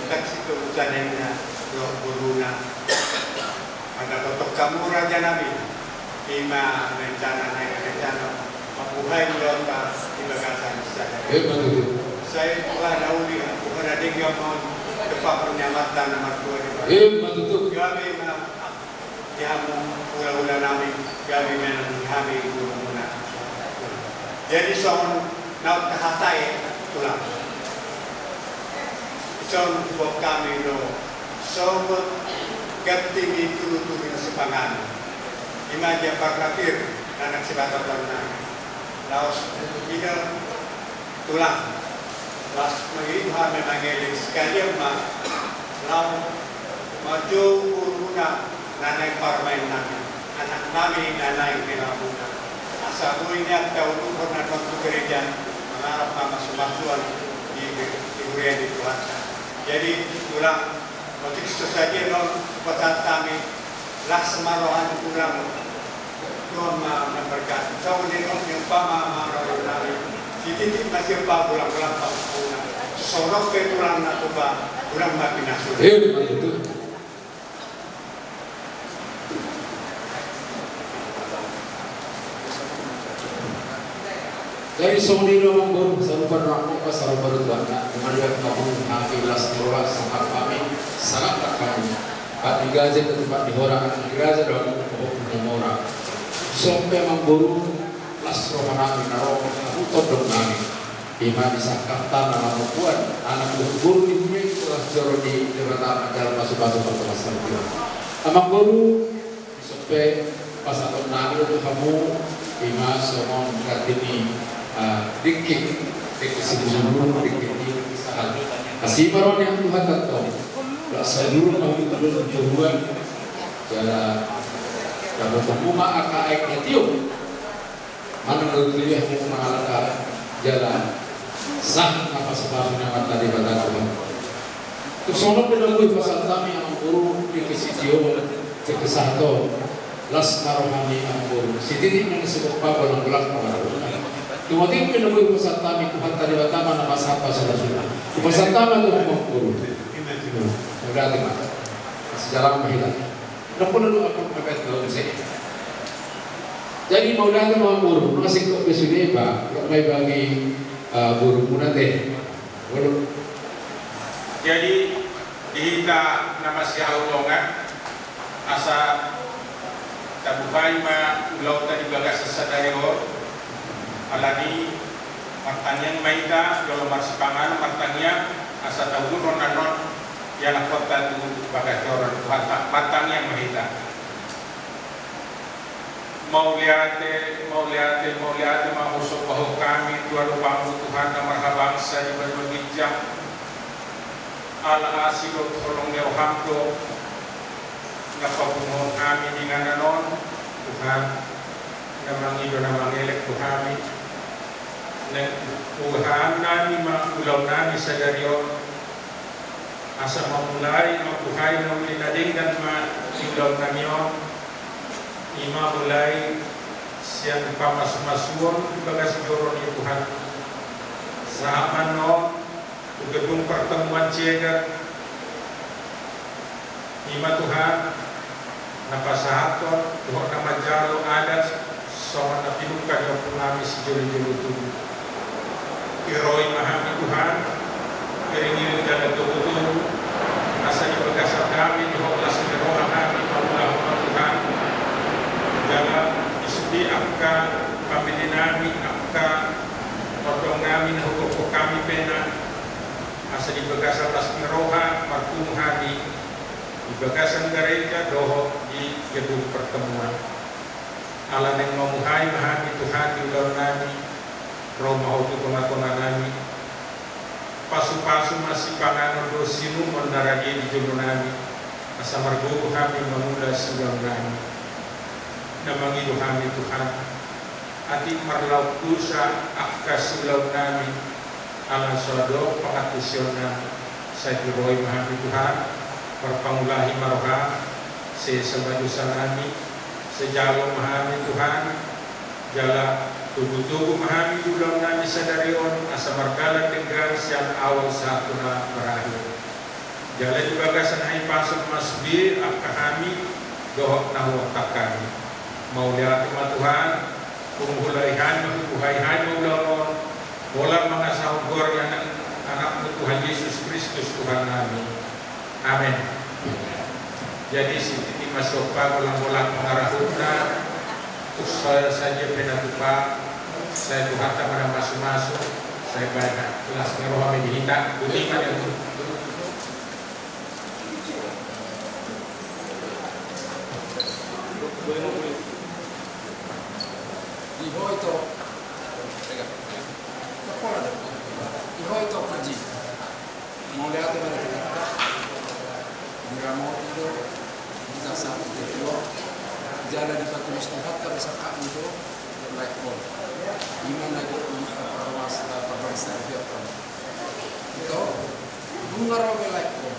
taksi kebutuhannya guruna. Ada totok kamu raja nabi, lima rencana naik rencana, mabuhay doon ka ibagasan saya. Saya bukan nauli, bukan ada yang mau depan penyamatan nama tua di. Kami dihamu ula-ula nabi, kami menghami guruna. Jadi soal naut kehatai tulang. Soal buat kami lo, soal ganti tulu-tulu na sepangan. Imagine pagkakir na nagsibatan na. Laos, ina tulang. Las menghidupan menangiling sekali lau maju uruna nanay parmain namin. Anak namin nanay pinamuna. Asa buinya tauluhon na pagkugereja mengarap nama sumasuan di Urian di Tuhan. Jadi tulang waktu itu saja non pesan kami lah semarohan pulang Tuhan memberkati. So ini non yang pama marah titik masih apa pulang-pulang pulang. Sorok ke tulang na tuba pulang makin nasul. Itu. Jadi saudara manggur salupan ramu ke salupan Tuhan mengadakan kamu hakilas terolah sangat kami sangat kami kat digaze ke tempat dihora digaze dalam orang sampai manggur las rohani naro utop dong nami ima disangka tanah lamuan anak guru di bumi telah jauh di depan dalam masuk-masuk pertemuan Tuhan amang guru sampai pas atau nami untuk kamu ima somon katini dikit sebelum dikit saat kasih baron yang Tuhan tahu seluruh kami terus berjuang jalan dapat bunga akaik tiup mana ngelih yang mengalahkan jalan sah apa sebabnya mata di badan Tuhan terus orang penangguh pasal kami yang guru di kesitio cekesato las narohani yang guru sitini yang disebut pabalang-balang pengaruh Tumating pinagay po sa tami kung hantali ba tama na masapa sa rasulullah. Kung sa tama ito mga guru. Nagdati ma. Kasi jarang mahila. Napunalo ako mabait doon sa iyo. Jadi maulana mga guru, kasi kung besunin ba, may bagi guru muna din. Jadi dihita nama si Aulongan asa tabuhay ma ulaw tadi bagas sa dayo alani martanya maida dalam marsipangan martanya asa tahu ronanon yang kota tu bagai orang matanya maida mau lihat mahusuk bahwa kami Tuhan bangun Tuhan nama bangsa yang berbijak ala asidot tolong lewhamdo ngapapungon kami dengan nanon Tuhan namang ido namang elek Tuhan Tuhan nami maulaw nami sa daryo asa mamulay mabuhay na ulinading dan maulaw nami yon ima mulay siyang pamasumasuon baga siguro ni Tuhan sa aman no ugedung pertemuan ciegat ima Tuhan napasahaton Tuhan nama jalo adat soal napinukan yung punami si juli-juli tubuh Iroi mahami Tuhan Iring-iring dan tubuh Asa di bagasar kami Di hoklas di roha kami Maulah Tuhan Dalam isudi angka Pamili nami angka Odong nami Hukum kami pena Asa di bagasar las di roha Martum hari Di bagasan gereja doho Di gedung pertemuan Alam yang memuhai mahami Tuhan Di ulang nami Roma itu pengakuan nami pasu-pasu masih panganon dosinu mendaragi di jodoh nami asa margo kami memula sugang nami namang ido kami Tuhan ati marlaw dosa akka sulang nami ala sodo pangatusyon nami sa diroy mahami Tuhan perpangulahi maroha sa sabadusa nami sejalo mahami Tuhan jala tubuh-tubuh memahami ulang nami sadarion asa margalan dengan siang awal satu na berakhir Jalan juga gasanai pasal masbir kami dohok nawak kami. Mau lihat rumah Tuhan, penghulaihan, menghulaihan maulah bola mengasah gor yang anak Tuhan Yesus Kristus Tuhan kami. Amin. Jadi siti masuk pak bolang-bolang mengarahuna, terus saya saja pernah lupa, saya Tuhan tak pernah masuk, saya banyak kelas ngeroh dihita, budiman itu. Ihoito kaji. Mau lihat mana kita? Diramo itu kita satu itu jalan di batu mustahab tapi sakak itu like all. Gimana gitu perwas itu bunga robe like all.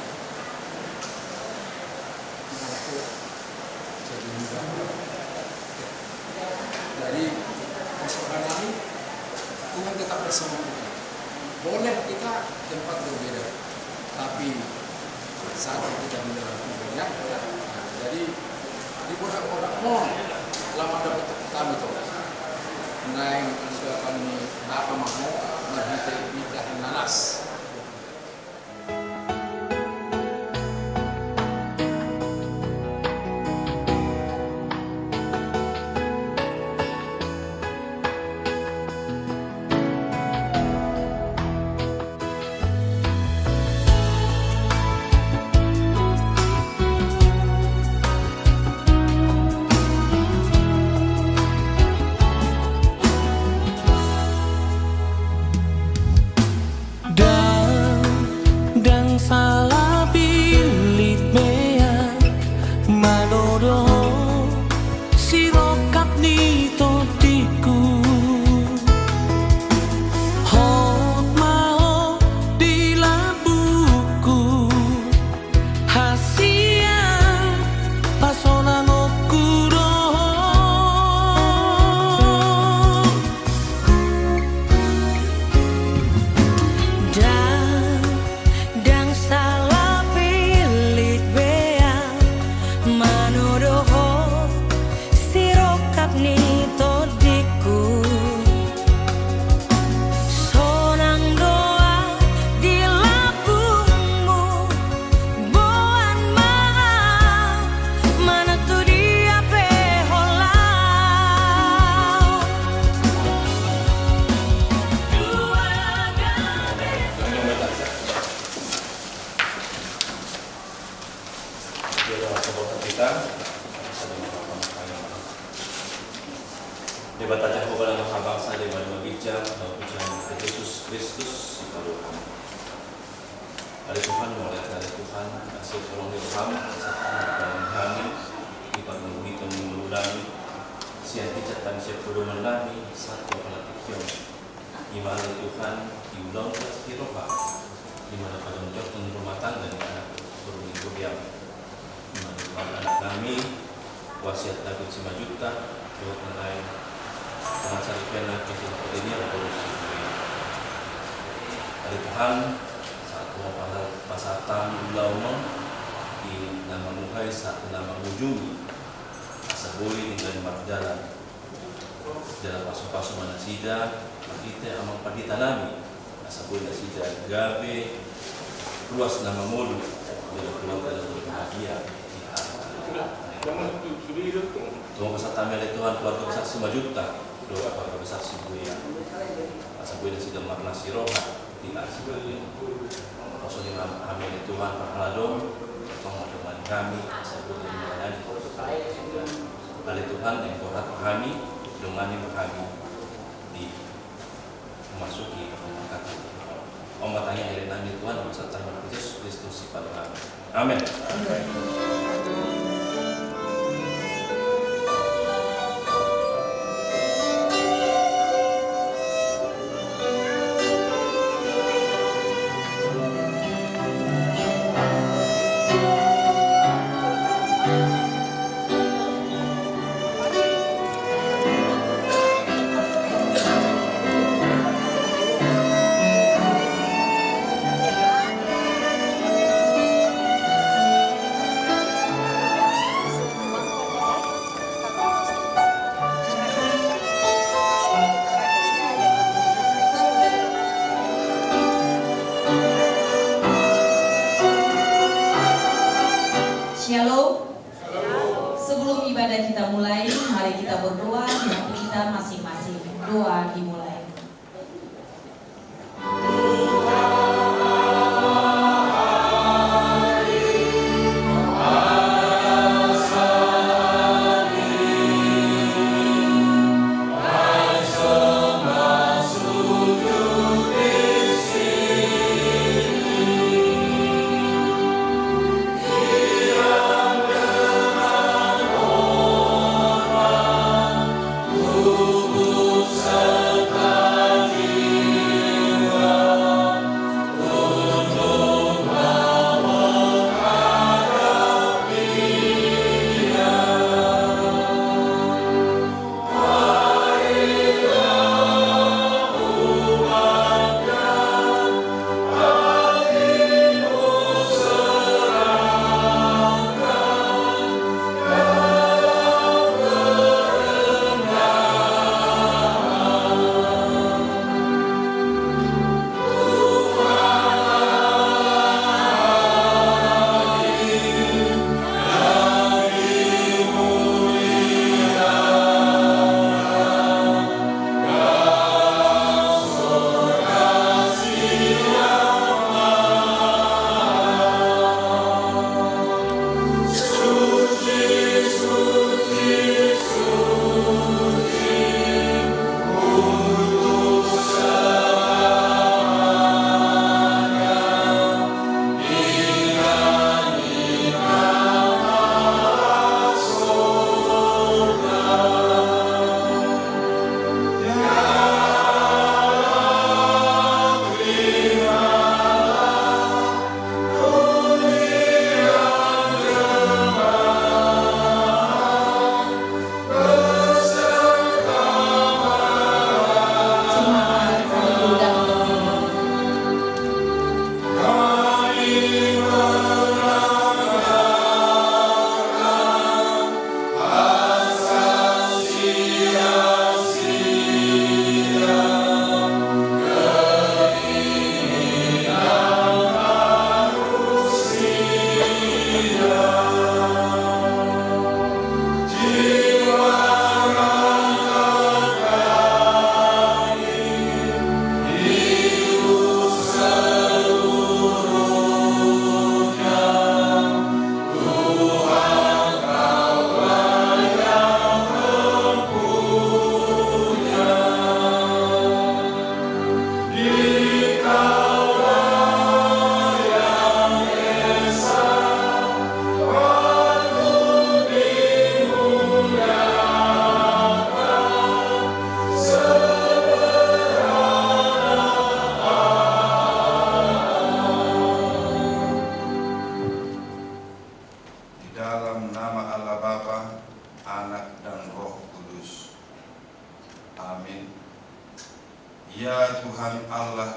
Jadi persoalan ini Tuhan tetap bersama kita. Boleh kita tempat berbeda, tapi saat kita menjalankan ya. Jadi di produk-produk lama dapat kami tuh. Naik sudah kami apa mau ngerti bidah nalas. Dibaca kepada bangsa bangsa di mana bijak dan ujian Yesus Kristus di dalam kami. Dari Tuhan mulai dari Tuhan kasih tolong di Tuhan dalam kami di pandemi kami siang dicatat siap pedoman kami satu pelatih di mana Tuhan diulang kasih roha di mana pada menjauh rumah tangga di anak turun itu diam di mana anak kami wasiat David 5 juta buat lain dengan cari pena kisah seperti ini yang harus dari Tuhan saat mau pasal tamu ulama di nama mukai saat nama ujung asaboi tinggal di jalan dalam pasu-pasu mana sida kita amang padita nami asaboi nasida gabe luas nama mulu dalam keluarga dan bahagia di hari Tuhan besar tamil Tuhan keluarga besar 5 juta doa keluarga besar si buaya asal buaya sudah makna si roha tidak sebagai rasul imam amin Tuhan perhaladong tolong dengan kami asal buaya melayani oleh Tuhan yang berat kami dengan yang kami di memasuki kata Om tanya dari nami Tuhan beserta Yesus Kristus sifat kami amin.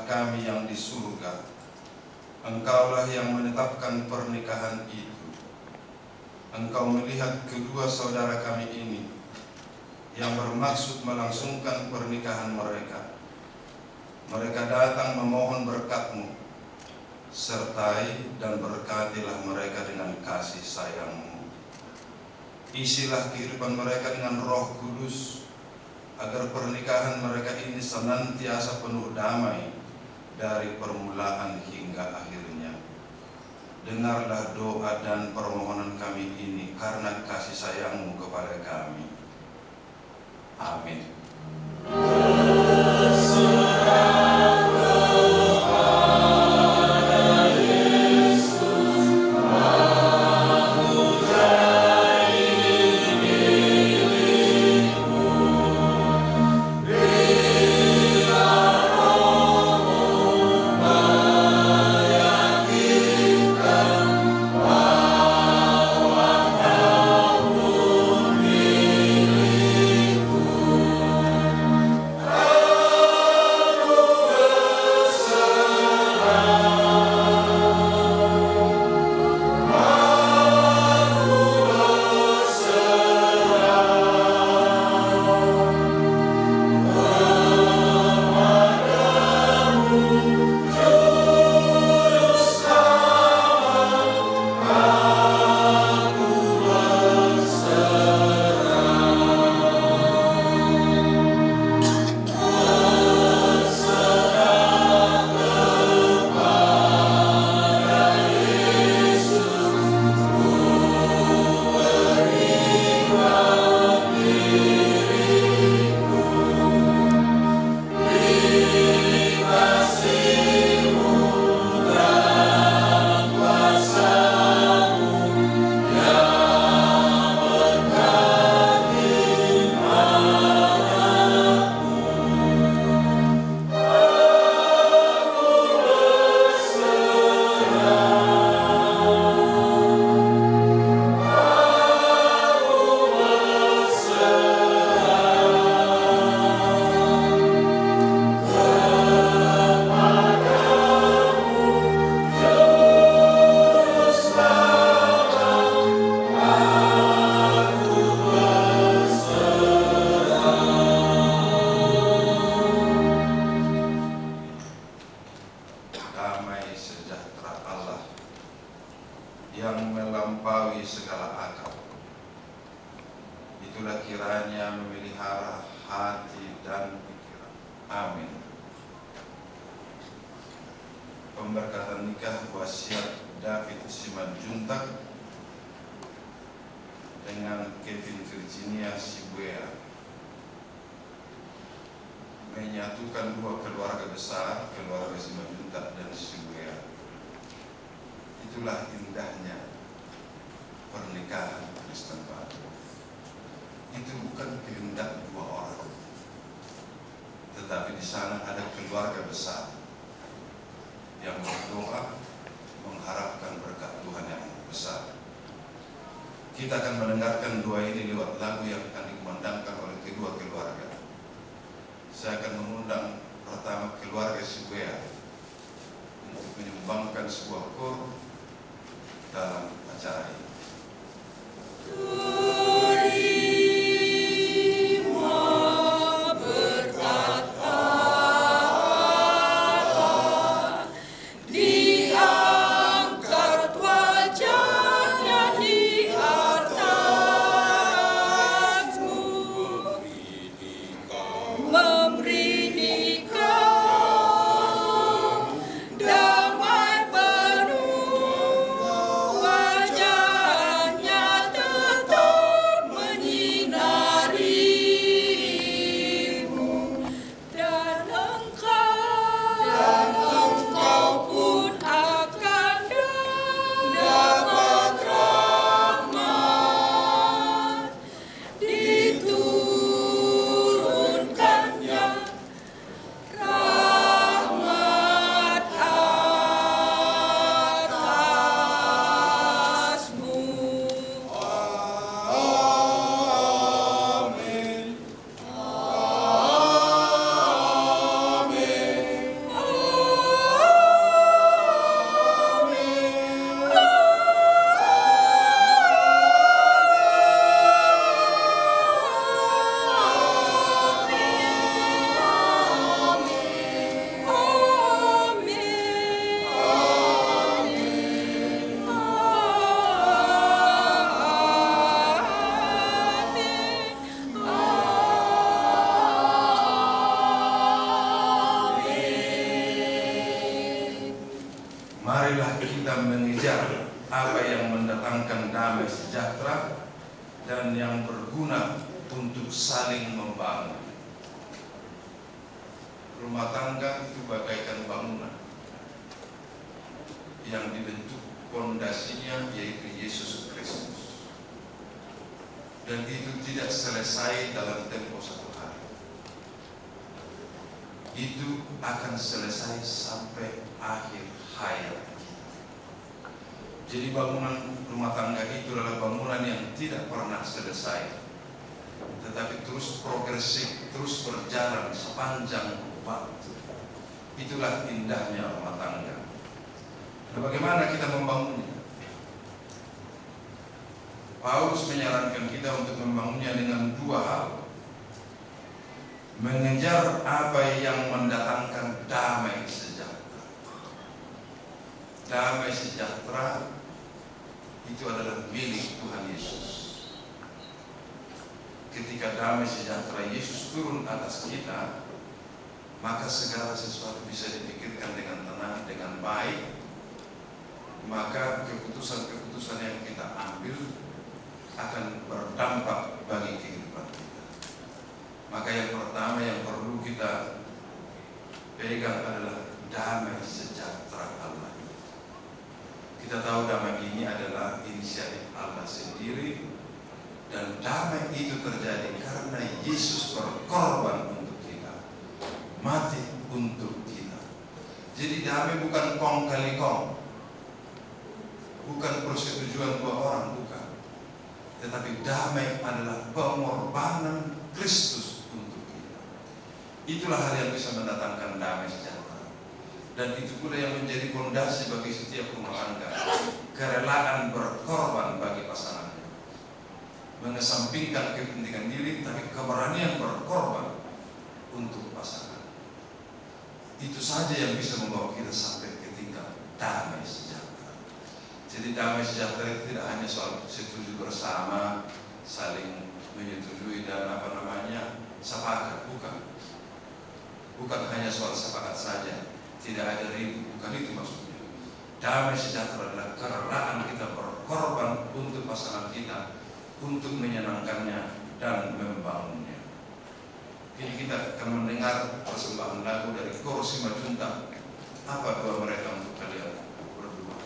Bapa kami yang di surga, Engkaulah yang menetapkan pernikahan itu. Engkau melihat kedua saudara kami ini yang bermaksud melangsungkan pernikahan mereka. Mereka datang memohon berkat-Mu, sertai dan berkatilah mereka dengan kasih sayang-Mu. Isilah kehidupan mereka dengan Roh Kudus, agar pernikahan mereka ini senantiasa penuh damai dari permulaan hingga akhirnya. Dengarlah doa dan permohonan kami ini karena kasih sayang-Mu kepada kami. Amin. Yang melampaui segala akal, itulah kiranya memelihara hati dan pikiran. Amin. Pemberkatan nikah wasiat David Simanjuntak dengan Kevin Virginia Sibuea, menyatukan dua keluarga besar, keluarga Simanjuntak dan Sibuea. Itulah indahnya pernikahan Kristen baru. Itu bukan kehendak dua orang, tetapi di sana ada keluarga besar yang berdoa mengharapkan berkat Tuhan yang besar. Kita akan mendengarkan doa ini lewat lagu yang akan dikumandangkan oleh kedua keluarga. Saya akan mengundang pertama keluarga Sibuea untuk menyumbangkan sebuah kor dalam acara ini. Damai penuh wajahnya tetap marilah kita mengejar apa yang mendatangkan damai sejahtera dan yang berguna untuk saling membangun. Rumah tangga itu bagaikan bangunan yang dibentuk pondasinya yaitu Yesus Kristus. Dan itu tidak selesai dalam tempo satu hari. Itu akan selesai sampai akhir hayat kita. Jadi bangunan rumah tangga itu adalah bangunan yang tidak pernah selesai, tetapi terus progresif, terus berjalan sepanjang waktu. Itulah indahnya rumah tangga. Nah, bagaimana kita membangunnya? Paulus menyarankan kita untuk membangunnya dengan dua hal. Mengejar apa yang mendatangkan damai sejahtera. Damai sejahtera itu adalah milik Tuhan Yesus. Ketika damai sejahtera Yesus turun atas kita, maka segala sesuatu bisa dipikirkan dengan tenang, dengan baik. Maka keputusan-keputusan yang kita ambil akan berdampak bagi kehidupan kita. Maka yang pertama yang perlu kita pegang adalah damai sejahtera Allah. Kita tahu damai ini adalah inisiatif Allah sendiri, dan damai itu terjadi karena Yesus berkorban untuk kita, mati untuk kita. Jadi damai bukan kong kali kong, bukan persetujuan dua orang, bukan. Tetapi damai adalah pengorbanan Kristus untuk kita. Itulah hal yang bisa mendatangkan damai sejahtera. Dan itu pula yang menjadi fondasi bagi setiap rumah tangga. Kerelaan berkorban bagi pasangannya. Mengesampingkan kepentingan diri, tapi keberanian berkorban untuk pasangan. Itu saja yang bisa membawa kita sampai ke tingkat damai sejahtera. Jadi damai sejahtera itu tidak hanya soal setuju bersama, saling menyetujui dan sepakat, bukan. Bukan hanya soal sepakat saja, tidak ada rindu, bukan itu maksudnya. Damai sejahtera adalah kerelaan kita berkorban untuk pasangan kita, untuk menyenangkannya dan membangunnya. Kini kita akan mendengar persembahan lagu dari Kor Simatjunta. Apa doa mereka untuk kalian berdua?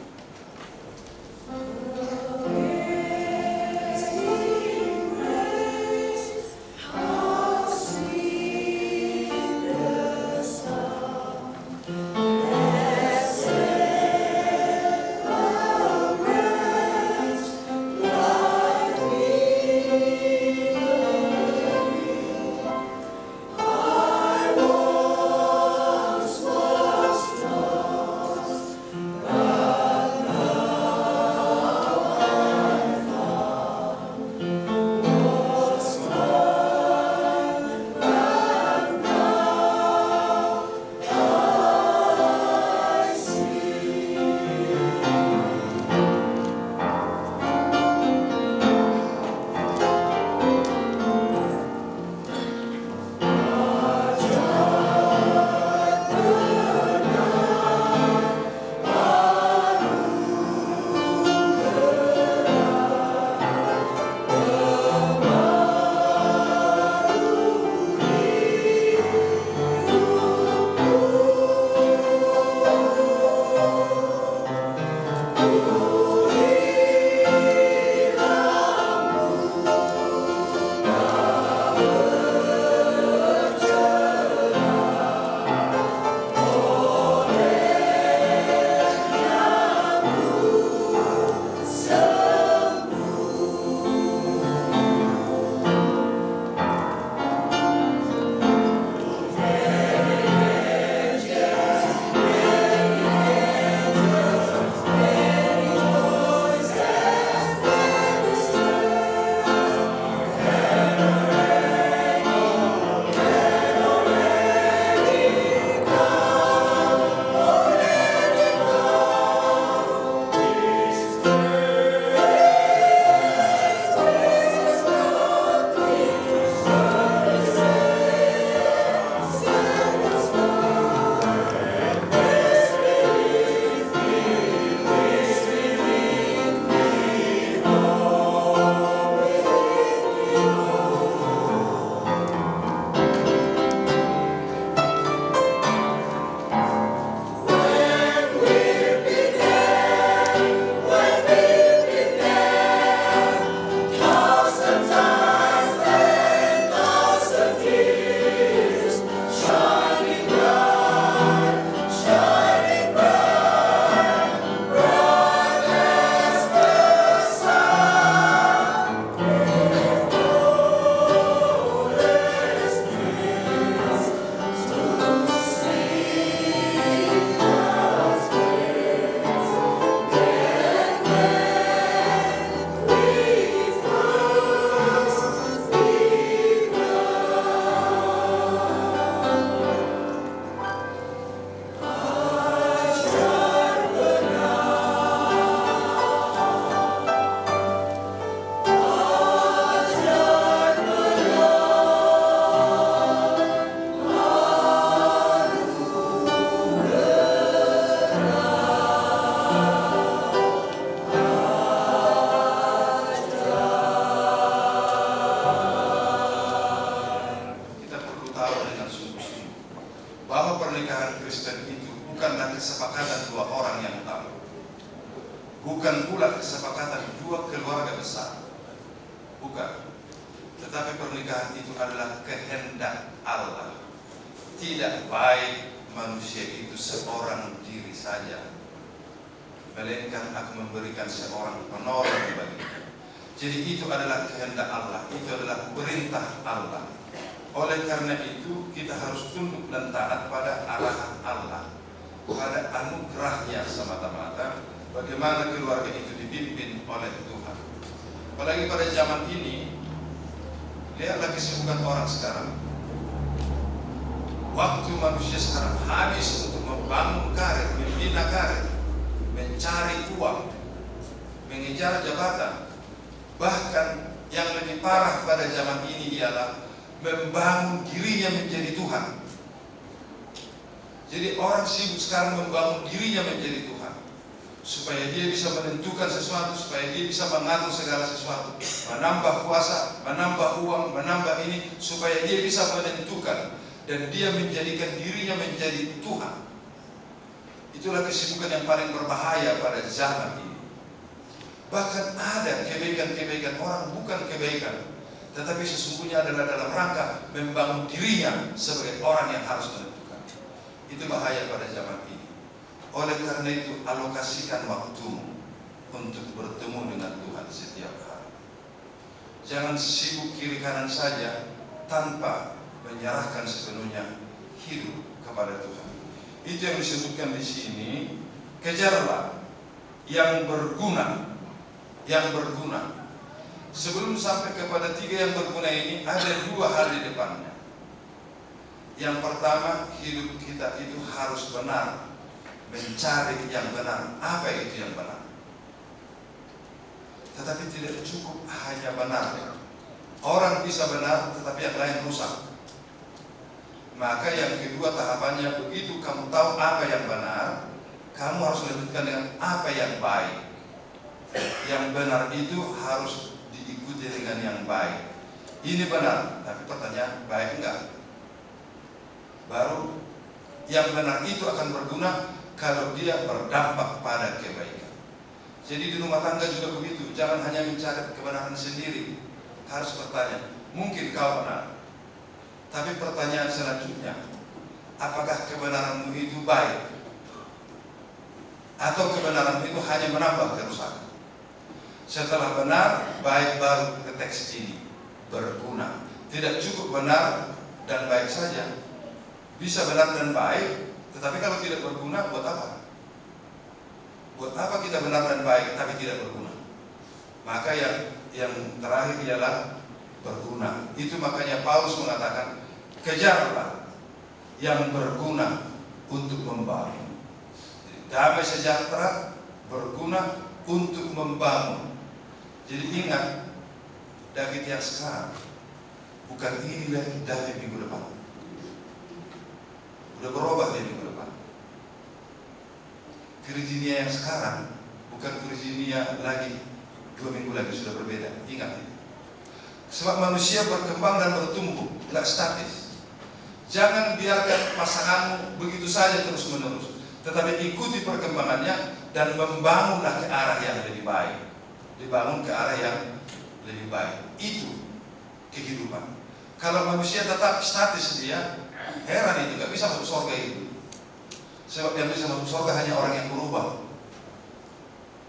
I once was bukanlah kesepakatan dua orang yang tahu, bukan pula kesepakatan dua keluarga besar, bukan. Tetapi pernikahan itu adalah kehendak Allah. Tidak baik manusia itu seorang diri saja, melainkan aku memberikan seorang penolong baginya. Jadi itu adalah kehendak Allah, itu adalah perintah Allah. Oleh karena itu kita harus tunduk dan taat pada arahan Allah, pada anugerahnya semata-mata, bagaimana keluarga itu dipimpin oleh Tuhan. Apalagi pada zaman ini, lihatlah kesibukan orang sekarang. Waktu manusia sekarang habis untuk membangun karir, membina karir, mencari uang, mengejar jabatan. Bahkan yang lebih parah pada zaman ini ialah membangun dirinya menjadi Tuhan. Jadi orang sibuk sekarang membangun dirinya menjadi Tuhan, supaya dia bisa menentukan sesuatu, supaya dia bisa mengatur segala sesuatu, menambah kuasa, menambah uang, menambah ini, supaya dia bisa menentukan dan dia menjadikan dirinya menjadi Tuhan. Itulah kesibukan yang paling berbahaya pada zaman ini. Bahkan ada kebaikan-kebaikan orang bukan kebaikan, tetapi sesungguhnya adalah dalam rangka membangun dirinya sebagai orang yang harus menentukan. Itu bahaya pada zaman ini. Oleh karena itu, alokasikan waktumu untuk bertemu dengan Tuhan setiap hari. Jangan sibuk kiri kanan saja tanpa menyerahkan sepenuhnya hidup kepada Tuhan. Itu yang disebutkan di sini. Kejarlah yang berguna, yang berguna. Sebelum sampai kepada 3 yang berguna ini, ada 2 hal di depannya. Yang pertama, hidup kita itu harus benar, mencari yang benar. Apa itu yang benar? Tetapi tidak cukup hanya benar. Orang bisa benar, tetapi yang lain rusak. Maka yang kedua tahapannya, begitu kamu tahu apa yang benar, kamu harus lanjutkan dengan apa yang baik. Yang benar itu harus diikuti dengan yang baik. Ini benar, tapi pertanyaan, baik enggak? Baru yang benar itu akan berguna kalau dia berdampak pada kebaikan. Jadi di rumah tangga juga begitu. Jangan hanya mencari kebenaran sendiri, harus bertanya, mungkin kau benar, tapi pertanyaan selanjutnya, apakah kebenaranmu itu baik? Atau kebenaranmu itu hanya menambah kerusakan? Setelah benar, baik, baru ke teks ini, berguna. Tidak cukup benar dan baik saja. Bisa benar dan baik, tetapi kalau tidak berguna, buat apa? Buat apa kita benar dan baik tapi tidak berguna? Maka yang terakhir ialah berguna. Itu makanya Paulus mengatakan, kejarlah yang berguna untuk membangun. Damai sejahtera berguna untuk membangun. Jadi ingat, David yang sekarang bukan ini lagi David minggu depan. Udah berubah dia minggu depan. Virginia yang sekarang bukan Virginia lagi 2 minggu lagi, sudah berbeda. Ingat ini. Sebab manusia berkembang dan bertumbuh, tidak statis. Jangan biarkan pasanganmu begitu saja terus menerus, tetapi ikuti perkembangannya dan membangunlah ke arah yang lebih baik. Dibangun ke arah yang lebih baik. Itu kehidupan. Kalau manusia tetap statis dia, heran itu, gak bisa masuk surga itu. Sebab yang bisa masuk surga hanya orang yang berubah.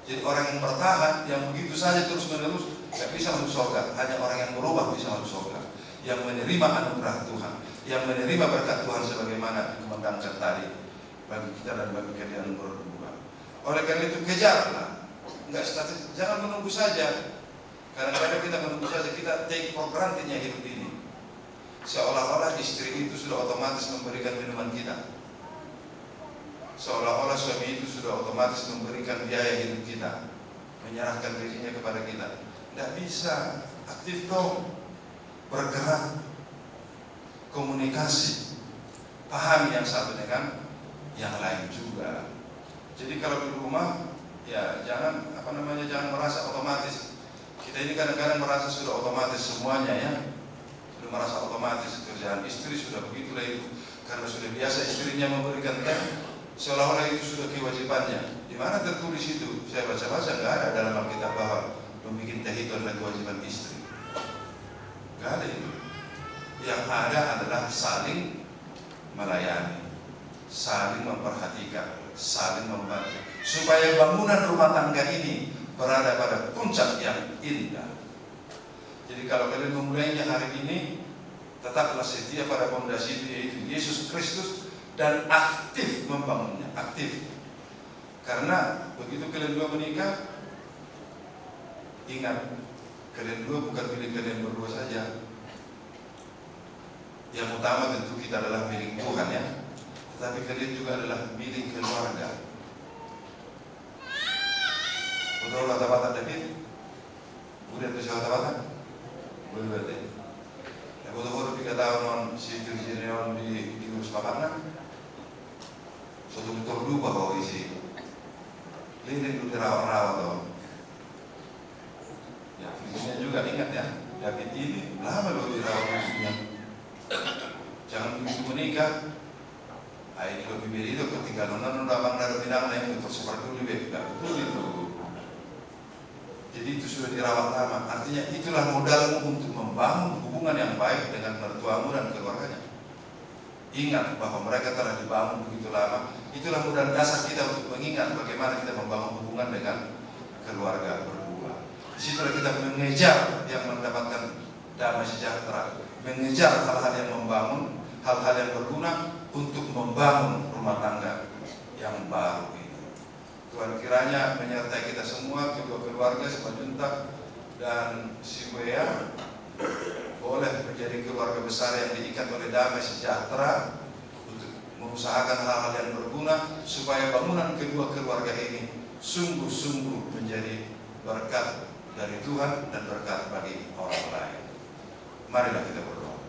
Jadi orang yang bertahan, yang begitu saja terus menerus, gak bisa masuk surga. Hanya orang yang berubah bisa masuk surga, yang menerima anugerah Tuhan, yang menerima berkat Tuhan sebagaimana dikembangkan tadi bagi kita dan bagi kalian berdua. Oleh karena itu kejarlah, enggak statis, jangan menunggu saja. Kadang-kadang kita menunggu saja, kita take for granted-nya hidup ini. Seolah-olah istri itu sudah otomatis memberikan minuman kita. Seolah-olah suami itu sudah otomatis memberikan biaya hidup kita, menyerahkan dirinya kepada kita. Tidak bisa. Aktif dong, bergerak, komunikasi, pahami yang satu dengan yang lain juga. Jadi kalau di rumah, ya jangan jangan merasa otomatis. Kita ini kadang-kadang merasa sudah otomatis semuanya ya. Sudah merasa otomatis kerjaan istri sudah begitulah itu, karena sudah biasa istrinya memberikan dia. seolah-olah itu sudah kewajibannya. Di mana tertulis itu? Saya baca-baca nggak ada dalam Alkitab bahwa membuat teh itu adalah kewajiban istri. Nggak ada itu. Yang ada adalah saling melayani, saling memperhatikan, saling membantu, supaya bangunan rumah tangga ini berada pada puncak yang indah. Jadi kalau kalian memulainya hari ini, tetaplah setia pada fondasi itu, yaitu Yesus Kristus, dan aktif membangunnya, aktif. Karena begitu kalian dua menikah, ingat, kalian dua bukan milik kalian berdua saja. Yang utama tentu kita adalah milik Tuhan ya, tetapi kalian juga adalah milik keluarga. Betul kata-kata David? Udah tuh kata-kata? Boleh berarti. Ya betul-betul 3 tahun non si Virginia di urus papanan. Suatu betul lupa bahwa isi lilin itu dirawat-rawat tuh. Ya Virginia juga ingat ya, David ini lama loh dirawat musuhnya. Jangan begitu menikah. Ini kalau bibir itu ketinggalan non abang naruh pinang lain untuk seperti dulu betul itu. Jadi itu sudah dirawat lama. Artinya itulah modalmu untuk membangun hubungan yang baik dengan mertuamu dan keluarganya. Ingat bahwa mereka telah dibangun begitu lama. Itulah modal dasar kita untuk mengingat bagaimana kita membangun hubungan dengan keluarga berdua. Disitulah kita mengejar yang mendapatkan damai sejahtera, mengejar hal-hal yang membangun, hal-hal yang berguna untuk membangun rumah tangga yang baru ini. Tuhan kiranya menyertai kita semua, kedua keluarga, Simajuntak dan Sibuya, boleh menjadi keluarga besar yang diikat oleh damai sejahtera untuk mengusahakan hal-hal yang berguna supaya bangunan kedua keluarga ini sungguh-sungguh menjadi berkat dari Tuhan dan berkat bagi orang lain. Marilah kita berdoa.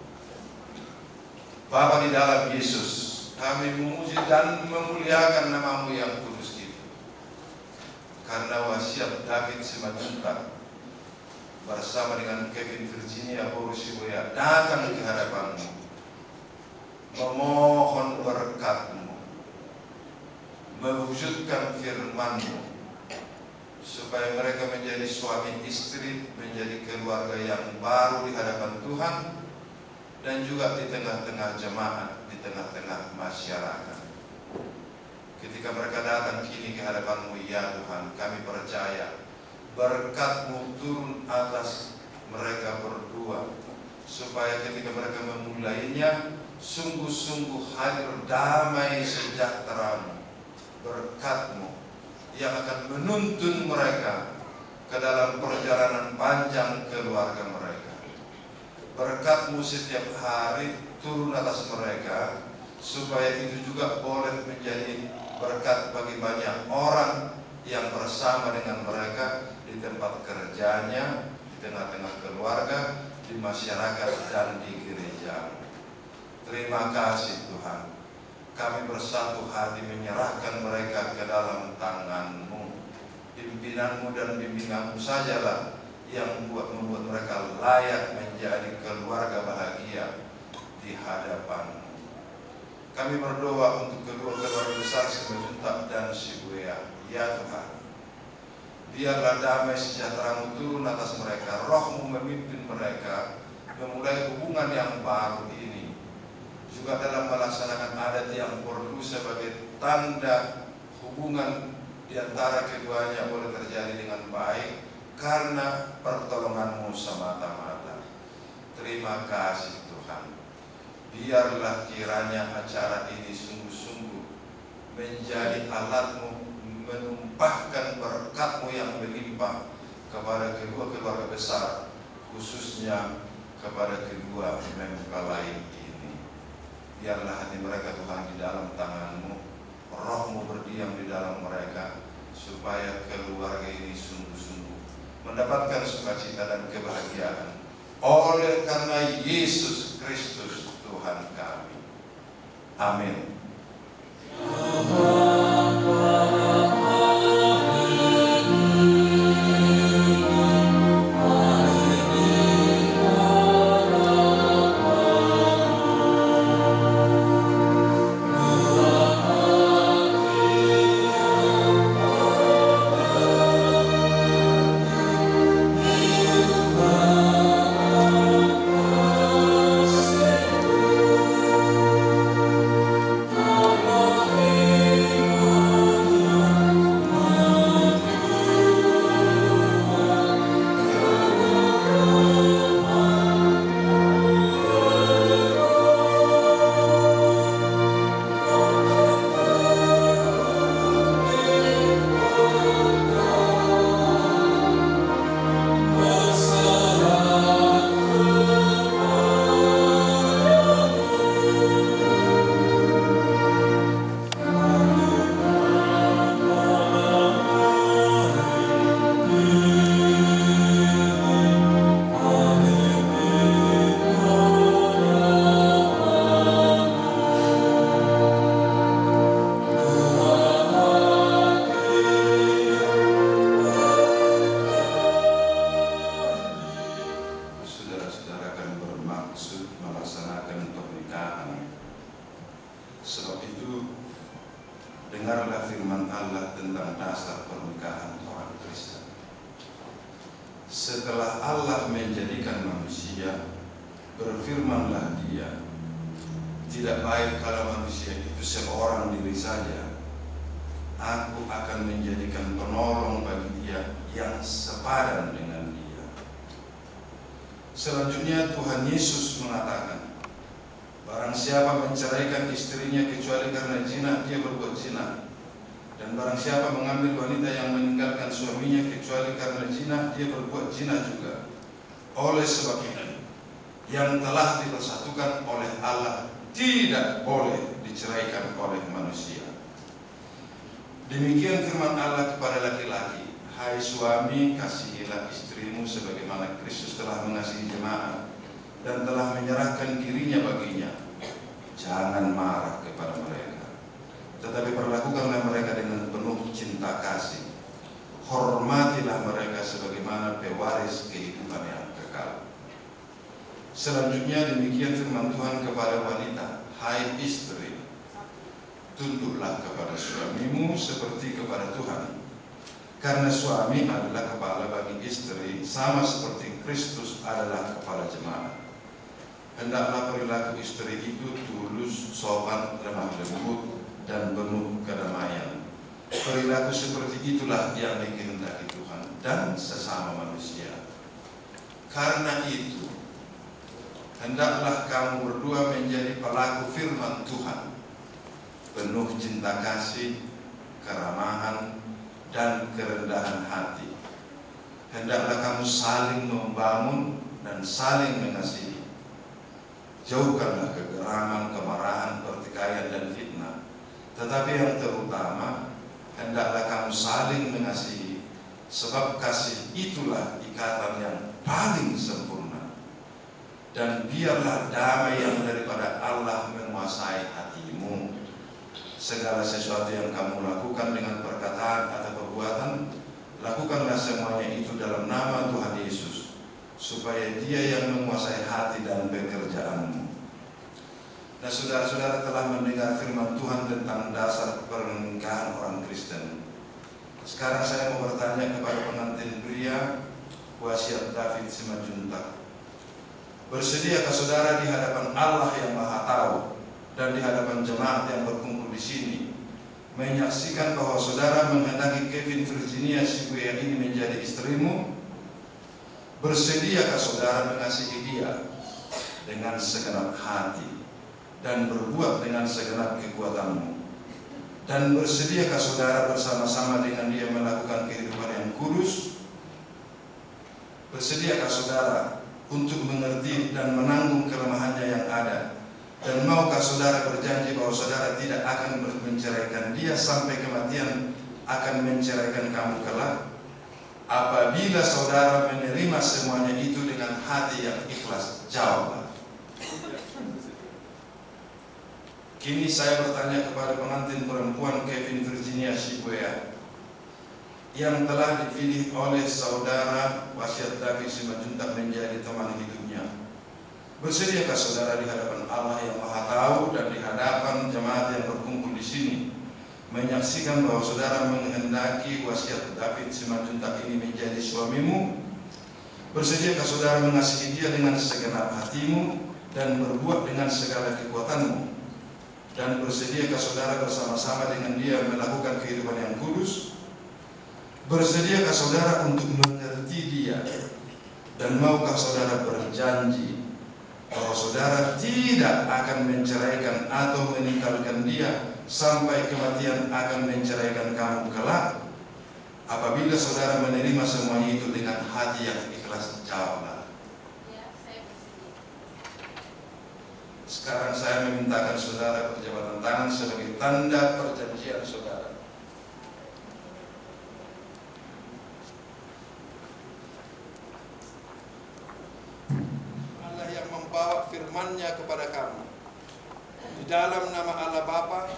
Bapa di dalam Yesus, kami memuji dan memuliakan nama-Mu yang kudus itu. Karena wasiat David Simajuntak bersama dengan Kevin Virginia Borusiboya datang ke hadapan-Mu, memohon berkat-Mu, mewujudkan firman-Mu, supaya mereka menjadi suami istri, menjadi keluarga yang baru di hadapan Tuhan, dan juga di tengah-tengah jemaat, di tengah-tengah masyarakat. Ketika mereka datang kini ke hadapan-Mu, ya Tuhan, kami percaya berkat-Mu turun atas mereka berdua, supaya ketika mereka memulainya, sungguh-sungguh hadir damai sejahtera-Mu, berkat-Mu yang akan menuntun mereka ke dalam perjalanan panjang keluarga mereka. Berkat-Mu setiap hari turun atas mereka, supaya itu juga boleh menjadi berkat bagi banyak orang yang bersama dengan mereka di tempat kerjanya, di tengah-tengah keluarga, di masyarakat dan di gereja. Terima kasih Tuhan. Kami bersatu hati menyerahkan mereka ke dalam tangan-Mu. Pimpinan-Mu dan bimbingan-Mu sajalah yang membuat mereka layak menjadi keluarga bahagia di hadapan-Mu. Kami berdoa untuk kedua keluarga besar Simajuntak dan Sibuya. Ya Tuhan, biarlah damai sejahtera-Mu turun atas mereka, Roh-Mu memimpin mereka memulai hubungan yang baru ini, juga dalam melaksanakan adat yang perlu sebagai tanda hubungan di antara keduanya boleh terjadi dengan baik karena pertolongan-Mu semata-mata. Terima kasih Tuhan. Biarlah kiranya acara ini sungguh-sungguh menjadi alat-Mu menumpahkan berkat-Mu yang melimpah kepada kedua keluarga besar, khususnya kepada kedua mempelai ini. Biarlah hati mereka Tuhan di dalam tangan-Mu, Roh-Mu berdiam di dalam mereka, supaya keluarga ini sungguh-sungguh mendapatkan sukacita dan kebahagiaan oleh karena Yesus Kristus Tuhan kami. Amin. firman Allah tentang dasar pernikahan orang Kristen. Setelah Allah menjadikan manusia, berfirmanlah Dia, tidak baik kalau manusia itu seorang diri saja. Aku akan menjadikan penolong bagi dia yang sepadan dengan dia. Selanjutnya Tuhan Yesus mengatakan, barang siapa menceraikan istrinya kecuali karena zina, dia berbuat zina. Dan barang siapa mengambil wanita yang meninggalkan suaminya kecuali karena zina, dia berbuat zina juga. Oleh sebab itu, yang telah dipersatukan oleh Allah tidak boleh diceraikan oleh manusia. Demikian firman Allah kepada laki-laki, hai suami, kasihilah istrimu sebagaimana Kristus telah mengasihi jemaat dan telah menyerahkan dirinya baginya. Jangan marah kepada mereka, tetapi perlakukanlah mereka dengan penuh cinta kasih. Hormatilah mereka sebagaimana pewaris kehidupan yang kekal. Selanjutnya demikian firman Tuhan kepada wanita, hai istri, tunduklah kepada suamimu seperti kepada Tuhan. Karena suami adalah kepala bagi istri, sama seperti Kristus adalah kepala jemaat. Hendaklah perilaku istri itu tulus, sopan, lemah lembut, dan penuh kedamaian. Perilaku seperti itulah yang dikehendaki Tuhan dan sesama manusia. Karena itu, hendaklah kamu berdua menjadi pelaku firman Tuhan, penuh cinta kasih, keramahan, dan kerendahan hati. Hendaklah kamu saling membangun dan saling mengasihi. Jauhkanlah kegeraman, kemarahan, pertikaian, dan fitnah. Tetapi yang terutama, hendaklah kamu saling mengasihi, sebab kasih itulah ikatan yang paling sempurna. Dan biarlah damai yang daripada Allah menguasai hatimu. Segala sesuatu yang kamu lakukan dengan perkataan atau perbuatan, lakukanlah semuanya itu dalam nama Tuhan Yesus, supaya Dia yang menguasai hati dan pekerjaanmu. Nah, saudara-saudara telah mendengar firman Tuhan tentang dasar pernikahan orang Kristen. Sekarang saya mau bertanya kepada pengantin pria, wasiat David Simanjuntak. Bersediakah saudara di hadapan Allah yang Maha Tahu dan di hadapan jemaat yang berkumpul di sini, menyaksikan bahwa saudara menghendaki Kevin Virginia Shibuya ini menjadi istrimu? Bersediakah saudara mengasihi dia dengan segenap hati dan berbuat dengan segenap kekuatanmu? Dan bersediakah saudara bersama-sama dengan dia melakukan kehidupan yang kudus? Bersediakah saudara untuk mengerti dan menanggung kelemahannya yang ada? Dan maukah saudara berjanji bahwa saudara tidak akan menceraikan dia sampai kematian akan menceraikan kamu kelak? Apabila saudara menerima semuanya itu dengan hati yang ikhlas, jawablah. Kini saya bertanya kepada pengantin perempuan Kevin Virginia Shibuya yang telah dipilih oleh saudara wasiat David Simanjuntak menjadi teman hidupnya. Bersediakah saudara di hadapan Allah yang Maha Tahu dan di hadapan jemaat yang berkumpul di sini, menyaksikan bahwa saudara menghendaki wasiat David Simanjuntak ini menjadi suamimu? Bersediakah saudara mengasihi dia dengan segenap hatimu dan berbuat dengan segala kekuatanmu? Dan bersediakah saudara bersama-sama dengan dia melakukan kehidupan yang kudus? Bersediakah saudara untuk mengerti dia? Dan maukah saudara berjanji bahwa saudara tidak akan menceraikan atau meninggalkan dia sampai kematian akan menceraikan kamu kelak? Apabila saudara menerima semuanya itu dengan hati yang ikhlas, jawablah. Ya, saya bersedia. Sekarang saya memintakan saudara perjabatan tangan sebagai tanda perjanjian saudara. Allah yang membawa firman-Nya kepada kamu. Di dalam nama Allah Bapa,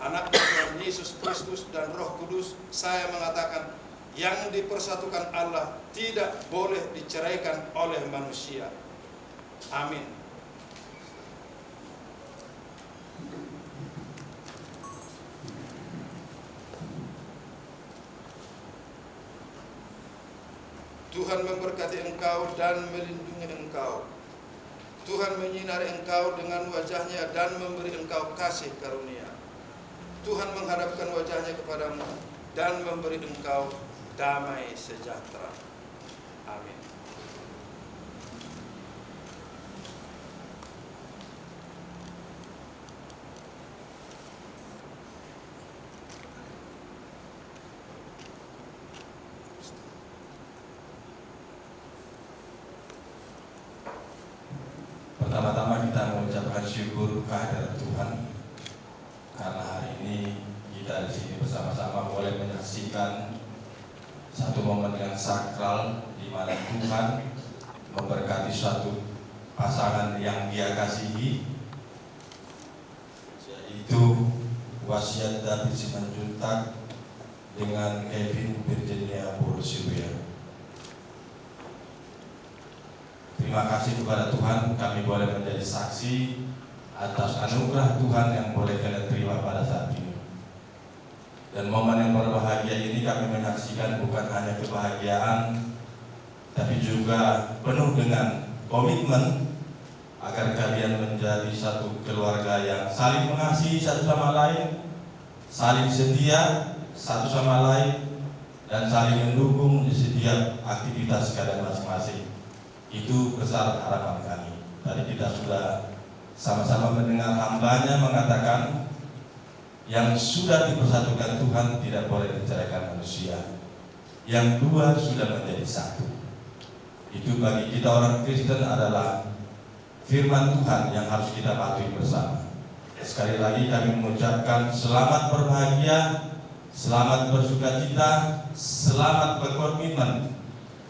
Anak Tuhan Yesus Kristus dan Roh Kudus, saya mengatakan yang dipersatukan Allah tidak boleh diceraikan oleh manusia. Amin. Tuhan memberkati engkau dan melindungi engkau. Tuhan menyinari engkau dengan wajahnya dan memberi engkau kasih karunia. Tuhan menghadapkan wajahnya kepadamu dan memberi engkau damai sejahtera. Amin. Pertama-tama kita mengucapkan syukur kehadirat Tuhan karena hari ini kita di sini bersama-sama boleh menyaksikan satu momen yang sakral di mana Tuhan memberkati suatu pasangan yang Dia kasihi, yaitu wasiat David Simanjuntak dengan Kevin Virginia Borosibuya. Terima kasih kepada Tuhan, kami boleh menjadi saksi atas anugerah Tuhan yang boleh kita terima pada saat ini. Dan momen yang berbahagia ini kami menyaksikan bukan hanya kebahagiaan, tapi juga penuh dengan komitmen agar kalian menjadi satu keluarga yang saling mengasihi satu sama lain, saling setia satu sama lain, dan saling mendukung di setiap aktivitas kalian masing-masing. Itu besar harapan kami. Tadi kita sudah sama-sama mendengar hambanya mengatakan yang sudah dipersatukan Tuhan tidak boleh diceraikan manusia. Yang dua sudah menjadi satu. Itu bagi kita orang Kristen adalah firman Tuhan yang harus kita patuhi bersama. Sekali lagi kami mengucapkan selamat berbahagia, selamat bersukacita, selamat berkomitmen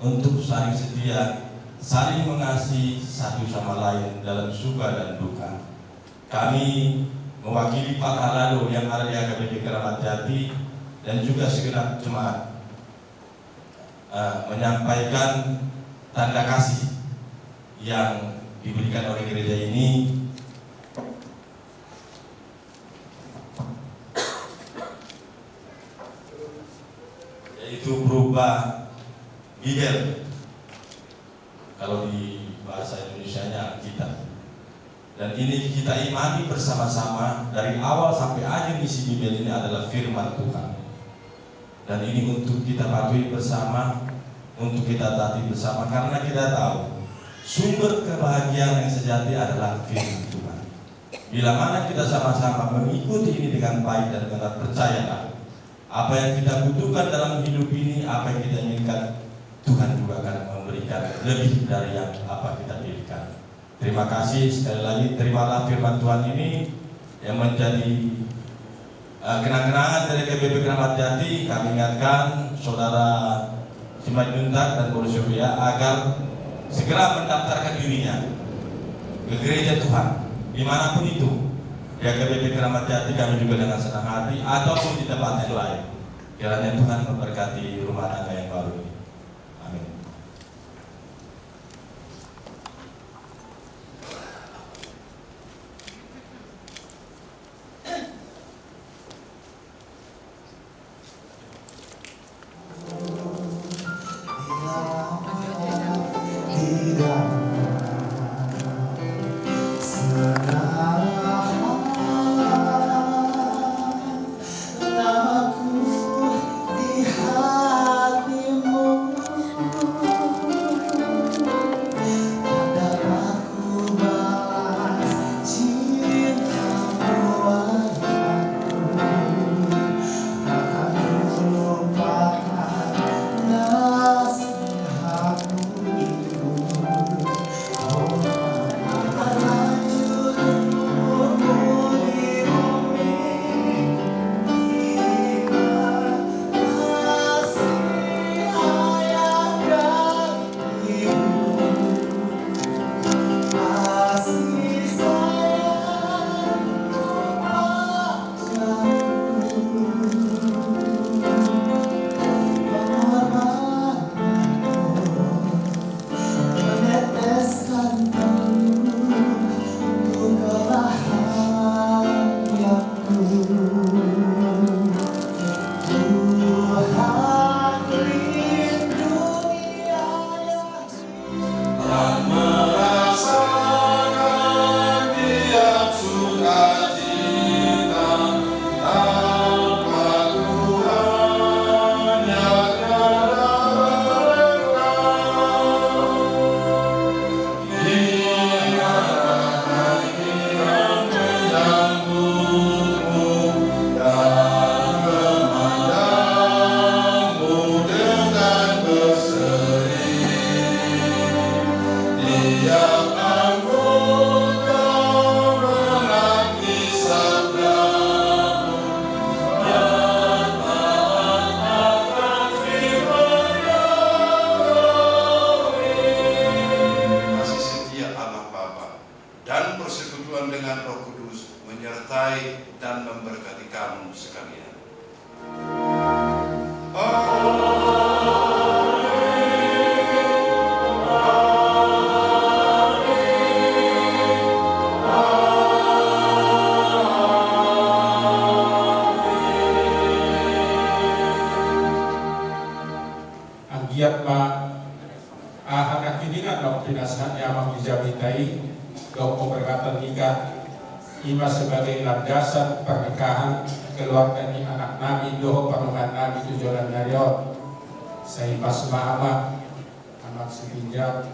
untuk saling setia, saling mengasihi satu sama lain dalam suka dan duka. Kami mewakili Pak Halado yang ada di HKBP Keramat Jati dan juga segenap jemaat menyampaikan tanda kasih yang diberikan oleh gereja ini yaitu berupa Bible. Kalau di bahasa Indonesianya Alkitab. Dan ini kita imani bersama-sama dari awal sampai akhir isi Bible ini adalah firman Tuhan. Dan ini untuk kita patuhi bersama, untuk kita taati bersama karena kita tahu sumber kebahagiaan yang sejati adalah firman Tuhan. Bila mana kita sama-sama mengikuti ini dengan baik dan benar, percayalah apa yang kita butuhkan dalam hidup ini, apa yang kita inginkan, Tuhan juga akan memberikan lebih dari yang apa kita pilihkan. Terima kasih sekali lagi, terimalah firman Tuhan ini yang menjadi kenang-kenangan dari KBP Keramat Jati. Kami ingatkan saudara Simanjuntak dan Borosibuya agar segera mendaftarkan dirinya ke gereja Tuhan dimanapun itu. Di KBP Keramat Jati kami juga dengan senang hati ataupun di tempat yang lain. Kiranya Tuhan memberkati rumah tangga yang baru ini. Amin. Namaku di hatimu. giat anak ini kan dok pinasahan yang dijamitai dok pemberkatan nikah ima sebagai landasan pernikahan keluarga ni anak nabi doho panuhan nabi tujuan nariot saya pas mama anak sepinjam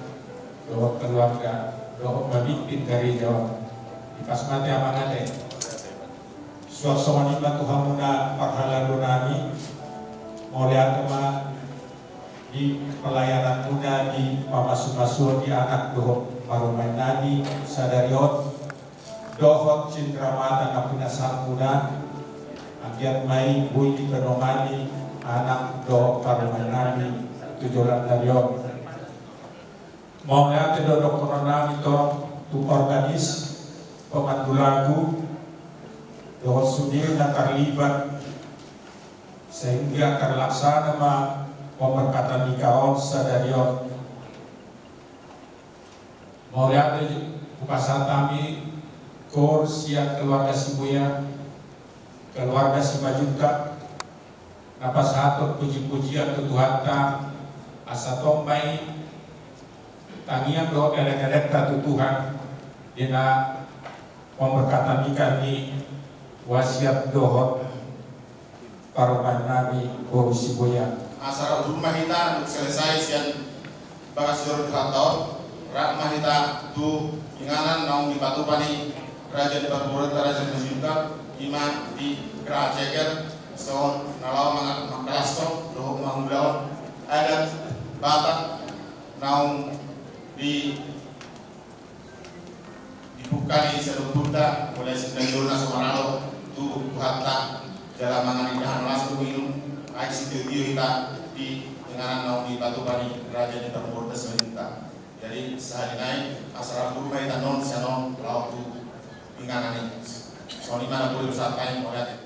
doho keluarga doho memimpin dari Jawa pas mati amangan suasana nikmat Tuhan muna parhalan nami mulai agama di pelayanan muda di pamasu-masu di anak doho parumain nabi sadariot dohot cindramata napuna sang muda agiat mai bui di penomani anak doho parumain nabi tujuan dariot mau lihat dodok koronami to tu organis pemandu lagu dohot sendiri dan terlibat sehingga terlaksana pemberkatan nikaon sadarion mau lihat upasa kami kor siap keluarga Sibuya keluarga Simajuka napas hatut puji-pujian ke Tuhan asa tombay tangian doa elek-elek tatu Tuhan dina pemberkatan nikah ni wasiat dohot paruman nabi kor Sibuya asara rumah kita untuk selesai sian bagas jorok tahun rakmah kita tu inganan naung di batu pani raja di Barburat raja Majumka ima di Keraceger soon nalaw mga makalasok doho mahulaw adat batak naung dibuka di Selupunta mulai 9 Juna Sumaralo tu hatta dalam menganikan langsung minum air situ kita di dengaran naung di Batu Bani Raja di Barburat sebentar. Jadi sehari naik asal rumah kita non sianon laut tu inganan ini. Soalnya mana boleh besar kain oleh